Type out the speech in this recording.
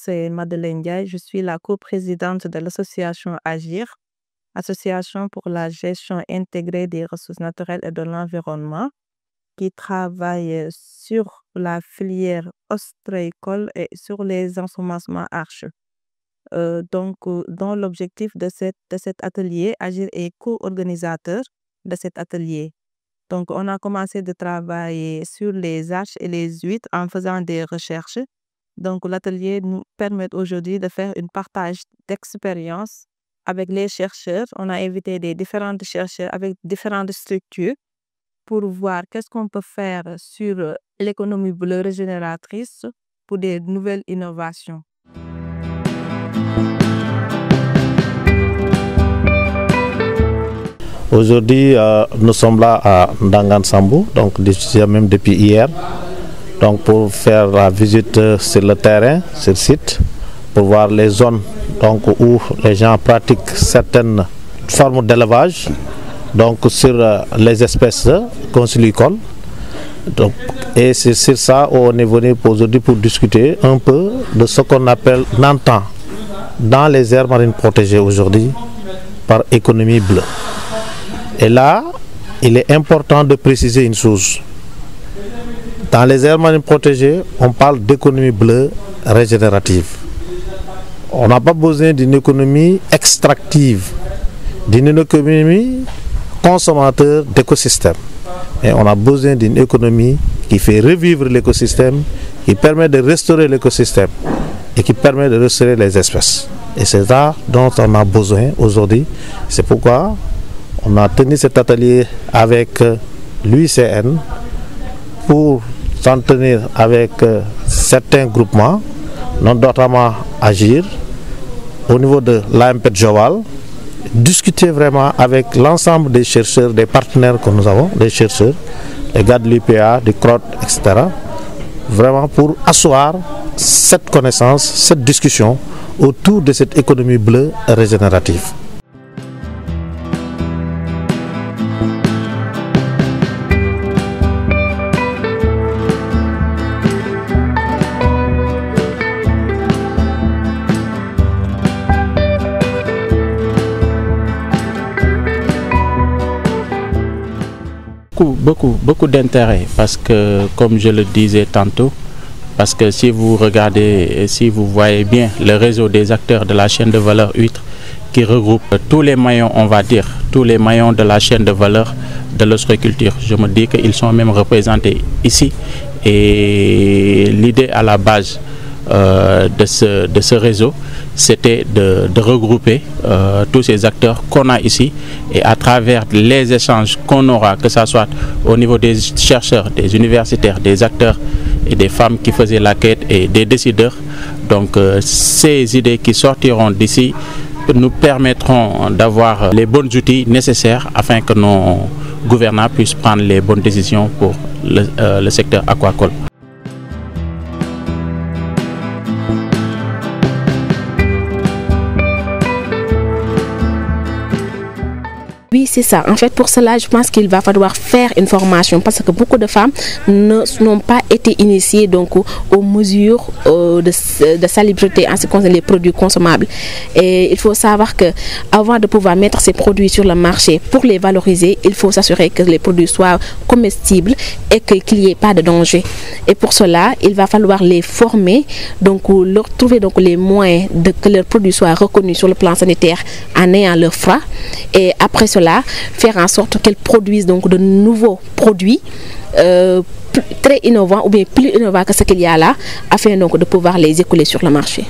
c'est Madeleine Ndiaye. Je suis la coprésidente de l'association AGIR, Association pour la gestion intégrée des ressources naturelles et de l'environnement, qui travaille sur la filière ostréicole et sur les ensemencements arches. Dans l'objectif de cet atelier, AGIR est co-organisateur de cet atelier. Donc, on a commencé de travailler sur les arches et les huîtres en faisant des recherches. Donc, l'atelier nous permet aujourd'hui de faire un partage d'expérience avec les chercheurs. On a invité des différents chercheurs avec différentes structures pour voir qu'est-ce qu'on peut faire sur l'économie bleue régénératrice pour des nouvelles innovations. Aujourd'hui, nous sommes là à Ndangan Sambou, donc même depuis hier, donc pour faire la visite sur le terrain, sur le site, pour voir les zones donc, où les gens pratiquent certaines formes d'élevage, donc sur les espèces conchylicoles. Donc, et c'est sur ça on est venu aujourd'hui pour discuter un peu de ce qu'on entend dans les aires marines protégées aujourd'hui par économie bleue. Et là, il est important de préciser une chose. Dans les aires marines protégées, on parle d'économie bleue régénérative. On n'a pas besoin d'une économie extractive, d'une économie consommateur d'écosystème. Et on a besoin d'une économie qui fait revivre l'écosystème, qui permet de restaurer l'écosystème et qui permet de restaurer les espèces. Et c'est ça dont on a besoin aujourd'hui. C'est pourquoi on a tenu cet atelier avec l'UICN pour s'en tenir avec certains groupements, notamment AGIR, au niveau de l'AMP de Joal, discuter vraiment avec l'ensemble des chercheurs, des partenaires que nous avons, des chercheurs, les gars de l'UPA, du CROT, etc. Vraiment pour asseoir cette connaissance, cette discussion autour de cette économie bleue régénérative. Beaucoup d'intérêt parce que, comme je le disais tantôt, parce que si vous regardez et si vous voyez bien le réseau des acteurs de la chaîne de valeur huître qui regroupe tous les maillons, on va dire, tous les maillons de la chaîne de valeur de l'ostréiculture, je me dis qu'ils sont même représentés ici. Et l'idée à la base de ce réseau, c'était de regrouper tous ces acteurs qu'on a ici et à travers les échanges qu'on aura, que ce soit au niveau des chercheurs, des universitaires, des acteurs et des femmes qui faisaient la quête et des décideurs. Donc ces idées qui sortiront d'ici nous permettront d'avoir les bons outils nécessaires afin que nos gouvernants puissent prendre les bonnes décisions pour le secteur aquacole. Oui, c'est ça. En fait, pour cela, je pense qu'il va falloir faire une formation parce que beaucoup de femmes n'ont pas été initiées donc, aux mesures de salubrité en ce qui concerne les produits consommables. Et il faut savoir que avant de pouvoir mettre ces produits sur le marché, pour les valoriser, il faut s'assurer que les produits soient comestibles et qu'il n'y ait pas de danger. Et pour cela, il va falloir les former, donc leur trouver donc, les moyens de que leurs produits soient reconnus sur le plan sanitaire en ayant leurs frais. Et après cela, faire en sorte qu'elles produisent donc de nouveaux produits très innovants ou bien plus innovants que ce qu'il y a là, afin donc de pouvoir les écouler sur le marché.